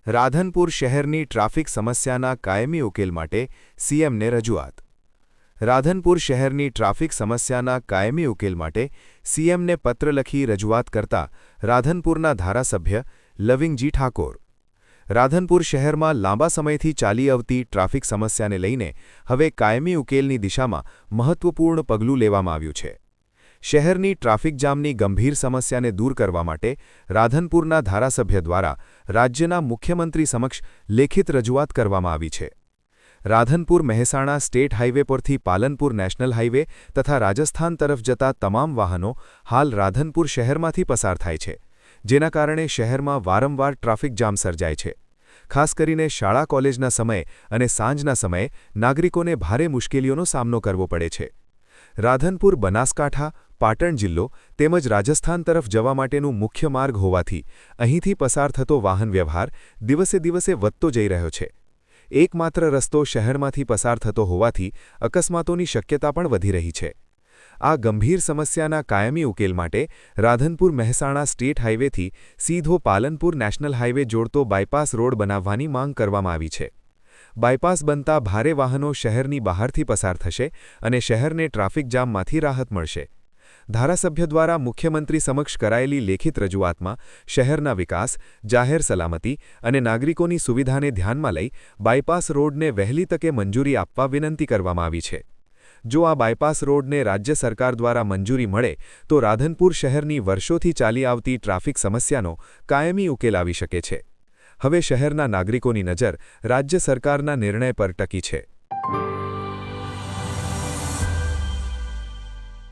રાધનપુર શહેરની ટ્રાફિક સમસ્યાના કાયમી ઉકેલ માટે સીએમને રજૂઆત। રાધનપુર શહેરની ટ્રાફિક સમસ્યાના કાયમી ઉકેલ માટે સીએમને પત્ર લખી રજૂઆત કરતા રાધનપુરના ધારાસભ્ય લવિંગજી ઠાકોર। રાધનપુર શહેરમાં લાંબા સમયથી ચાલી આવતી ટ્રાફિક સમસ્યાને લઈને હવે કાયમી ઉકેલની દિશામાં મહત્વપૂર્ણ પગલું લેવામાં આવ્યું છે। શહેરની ટ્રાફિક જામની ગંભીર સમસ્યાને દૂર કરવા માટે રાધનપુરના ધારાસભ્ય દ્વારા રાજ્યના મુખ્યમંત્રી સમક્ષ લેખિત રજૂઆત કરવામાં આવી છે। રાધનપુર મહેસાણા સ્ટેટ હાઇવે પરથી પાલનપુર નેશનલ હાઇવે તથા રાજસ્થાન તરફ જતા તમામ વાહનો હાલ રાધનપુર શહેરમાંથી પસાર થાય છે, જેના કારણે શહેરમાં વારંવાર ટ્રાફિક જામ સર્જાય છે। ખાસ કરીને શાળા કોલેજના સમયે અને સાંજના સમયે નાગરિકોને ભારે મુશ્કેલીઓનો સામનો કરવો પડે છે। રાધનપુર બનાસકાંઠા, પાટણ જિલ્લો તેમજ રાજસ્થાન તરફ જવા માટેનું મુખ્ય માર્ગ હોવાથી અહીંથી પસાર થતો વાહન વ્યવહાર દિવસે દિવસે વધતો જઈ રહ્યો છે। એકમાત્ર રસ્તો શહેરમાંથી પસાર થતો હોવાથી અકસ્માતોની શક્યતા પણ વધી રહી છે। આ ગંભીર સમસ્યાના કાયમી ઉકેલ માટે રાધનપુર મહેસાણા સ્ટેટ હાઇવેથી સીધો પાલનપુર નેશનલ હાઇવે જોડતો બાયપાસ રોડ બનાવવાની માંગ કરવામાં આવી છે। બાયપાસ બનતા ભારે વાહનો શહેરની બહારથી પસાર થશે અને શહેરને ટ્રાફિક જામમાંથી રાહત મળશે। ધારાસભ્ય દ્વારા મુખ્યમંત્રી સમક્ષ કરાયેલી લેખિત રજૂઆતમાં શહેરના વિકાસ, જાહેર સલામતી અને નાગરિકોની સુવિધાને ધ્યાનમાં લઈ બાયપાસ રોડને વહેલી તકે મંજૂરી આપવા વિનંતી કરવામાં આવી છે। જો આ બાયપાસ રોડને રાજ્ય સરકાર દ્વારા મંજૂરી મળે તો રાધનપુર શહેરની વર્ષોથી ચાલી આવતી ટ્રાફિક સમસ્યાનો કાયમી ઉકેલ આવી શકે છે। હવે શહેરના નાગરિકોની નજર રાજ્ય સરકારના નિર્ણય પર ટકી છે।